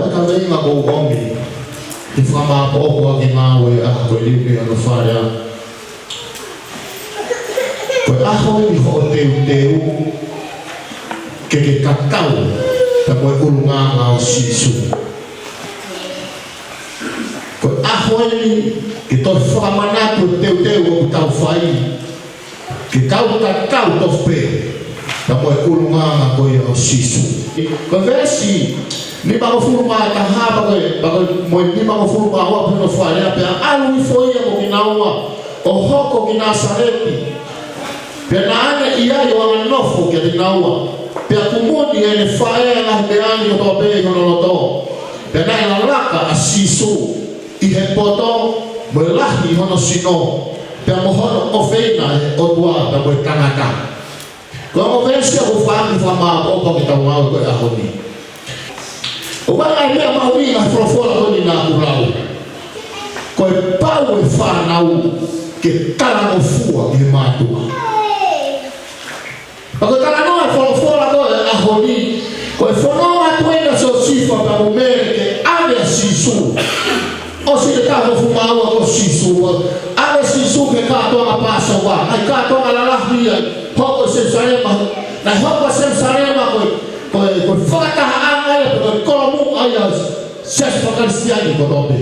ka venga ko omi. Ti fama po ko ki ngawe ko lipi ano fara. Ko ako ni ho teu ke kakau ta ko ulunga ngau sisu. Ko ako ni ki to fama na ko teu o tau fai. Ki kau kakau to pe. Ta ko ulunga ngau yo sisu. Ko vesi ni ba ko furma ta ha ba ko mo ni ba ko furma wa no fare pe alu foi ko kinawa o hoko kinasareti pe na ane ia yo ana nofo ke kinawa pe kumudi ene fare na beani to pe no to pe na la laka asisu I he poto mo lahi hono sino pe mo hono ofeina o tua pe mo kanaka ko mo vesia o fami fama o ko kita mau ko ahoni. O wala ia maui na frofola honi na kurau. Ko e pau e whanau ke tala o fua i mātua. Pako tala noa frofola ko e ahoni. Ko e whanonga tuena so sifa pa umere ke ave sisu. O si te taho fumaua ko sisu. Ave sisu ke katoa pasa wa. Ai katoa lalahia. Hoko se sarema. Na hoko se sarema ko whakataha angai ko kolomu ai ses pakarisiani ko tobe.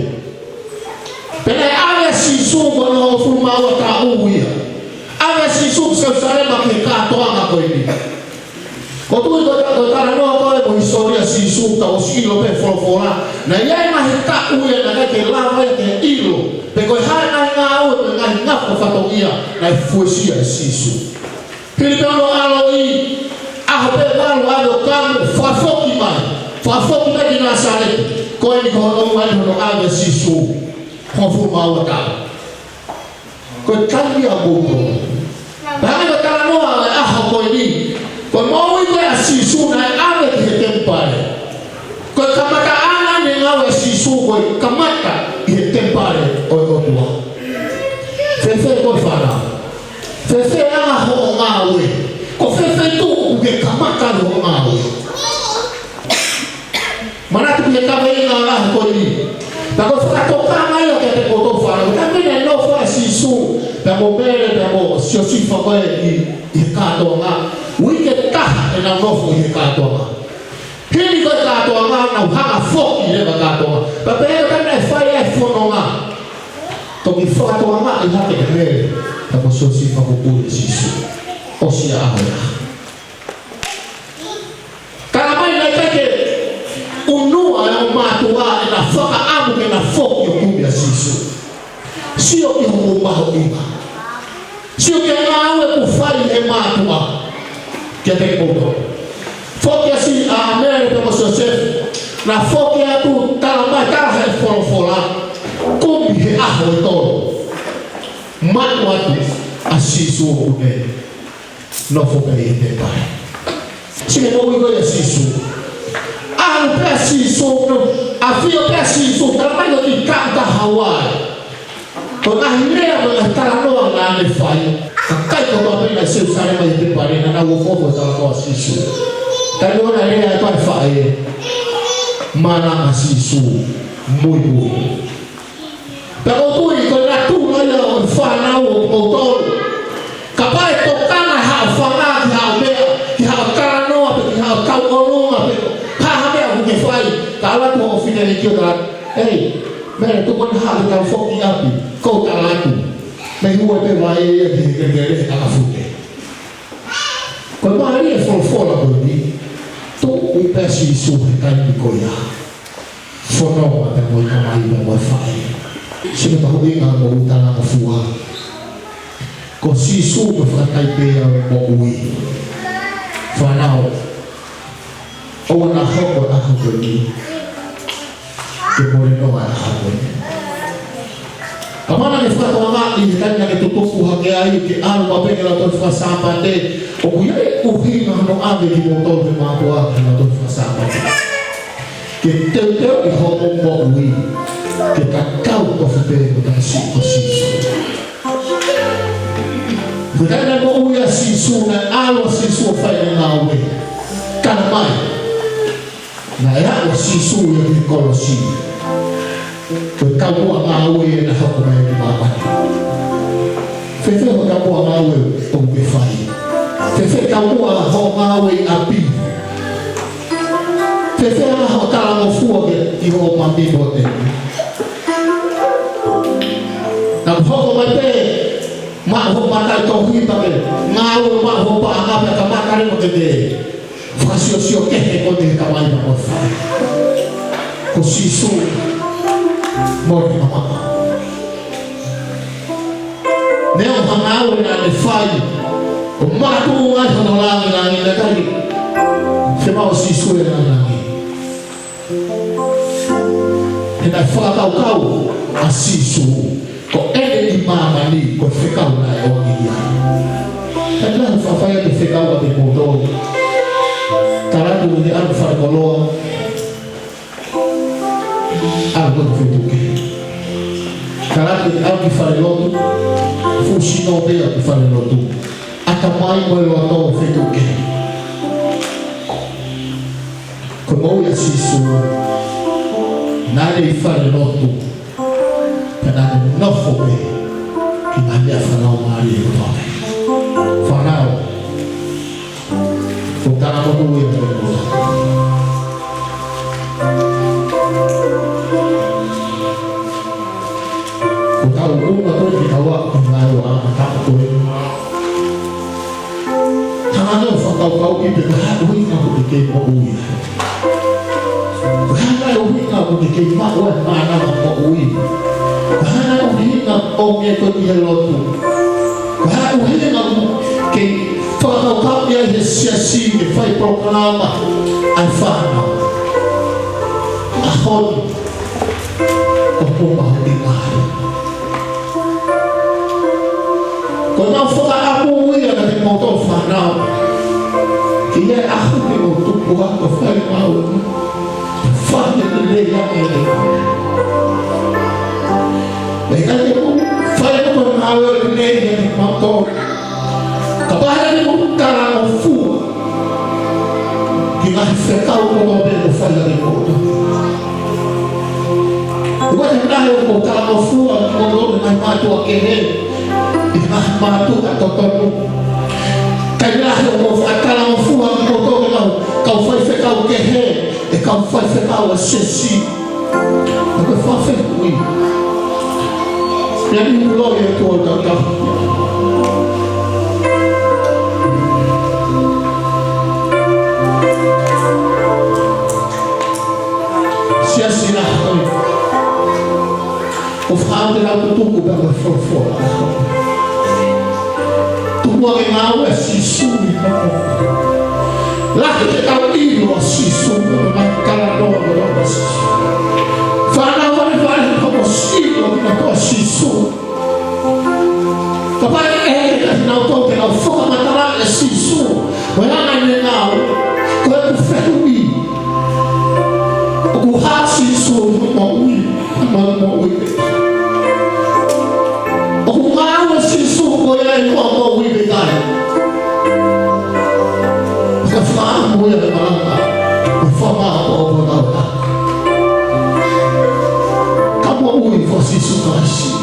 Pena ave sisu ko no fumaua ta uia. Ave sisu se sarema ke katoa ko ini. Ko tui ko tara no ko mo historia sisu ta osilo pe folofola. Na ia mai ta uia na ke lava ke ilo. Pe ko hai nga o na nga ko fatoia na fuesia sisu. Pilipano aloi aho pe valo ado kamu fafoki mai na sale ko ni ko no mai no ave sisu ko fu mawata ko tali abuko ba no kala no aho ko ni ko mo wi ko sisu na ave ke tempare ko kamata ana ni ave sisu ko kamata ke tempare o tua fefe ko fara fefe ana ho ngawe ko fefe tu ke kamata lo ngawe mana tu ke kabe ngala ko ni ta ko fa to ka mai ke te ko to fa ta me no fa sisu ta mo bere ta mo sio si fa ko I ka to nga wi ke ta e na no fo I ka to nga kini ko ka to nga na ha fo I le ka to nga pa bere ta me fa e fo no nga to mi fa to nga I ha ke re ta mo sio si fa ko ku sisu o si a ha matua na foka amu ke na foka yo kumbia sisu sio ke humba hoima sio ke ngawe kufai e matua ke te koto foka si a mere pe mo Joseph na foka atu talama kala he folofola kumbi he aho tolo matua tu asisu une no foka e te pai sio mo wigo ya sisu o preciso havia preciso trabalho de cada Hawaii quando a mulher está lá na nefai cai com a menina se usar mais de parina na o fogo da coisa isso tá no na área para fazer mana asisu muito bom pero tu e quando tu olha o fana o motor capaz de tocar na fana que a ver que a cara não que a calma kala tu ofine ni kio hey mere tu kon ha ta foki api ko kala tu me huwa pe vai ke ala fute ko mari e fola ko ni tu u pesi su ka ni ko ya fono ata mo ka mai mo fai sino ta hobi nga mo ta na fuwa ko si su ko fa kai pe mo ui fanao o na hoko na hoko ni ke moreno a hoko ni kamana ni fa ko ma I tanya ke tutufu hake ai ke alo pa pe la to fa sapa te o ku ye u hina no ave ki mo to ma to a na to fa sapa ke te I hoko mo ui ke kakau to fe ko ta si ko si Kutana mo ui a sisu na alo sisu fa na we kana mai na era o sisu ya di kolosi ko kabu amawe na hako mai di mama fefe ko kabu amawe o be fai fefe kabu ho amawe api fefe ho kala mo fu ke i ho mami bote na ho mai pe ma ho mata to hi pa ke ngawe ma ho pa anga ka makare mo te fasio que reconde kawai na mo fa ko sisu mo mama ne o hanau na le fai o matu nga no lang na kali se ma o sisu na langi na fa kau a sisu ko ene di mama ni ko fekau na o dia kana fa fa ya de fekau de moto karatu ni alfa koloa algo fetuke karatu ni alfa farelotu fushino be alfa farelotu atamai mo lo fetuke como ya sisu nade farelotu kana no fobe kinanya farao mari ko farao Tara mo tuwi mo. Kung tao una to ginawa kung ngayon ang takot. Tanga fa kau ibig uwi na ko dikay mo uwi. Kana uwi na ko dikay ma na mo uwi. Kana uwi na o me ko dialoto. Kana uwi na ko kay Kalau kau dia siasi, fai proklama, alfano, ahon, opo mahal. Kalau nak foka aku ya dari motor fana, dia aku di motor buat fai mau, fai dia yang ini. Mereka dia fai motor mau dia yang motor. Kapag ni mo kara mo fu ki nga fekau ko be mo fa la ko to ko ta na ko kara mo fu ko do na ma to ke he ma to ka to ka na mo fa kara mo fu ko to na ka fa fekau ke he e ka fa fekau se si ko fa fe oui ya ni lo ye to ka o fao de la tuku ba ba fo tu mo ke mau e sisu la ke ka ilo sisu ba kala do ba fa na va ko sisu na ko sisu papa na to ke na fo ma tara e sisu wa na ni na ko ku fe wi ku ha sisu mo wi mo wi Yang mau wibigan, kafaan mo yang malangka, kafama ako mo daw. Kamu uwi for Jesus Christ.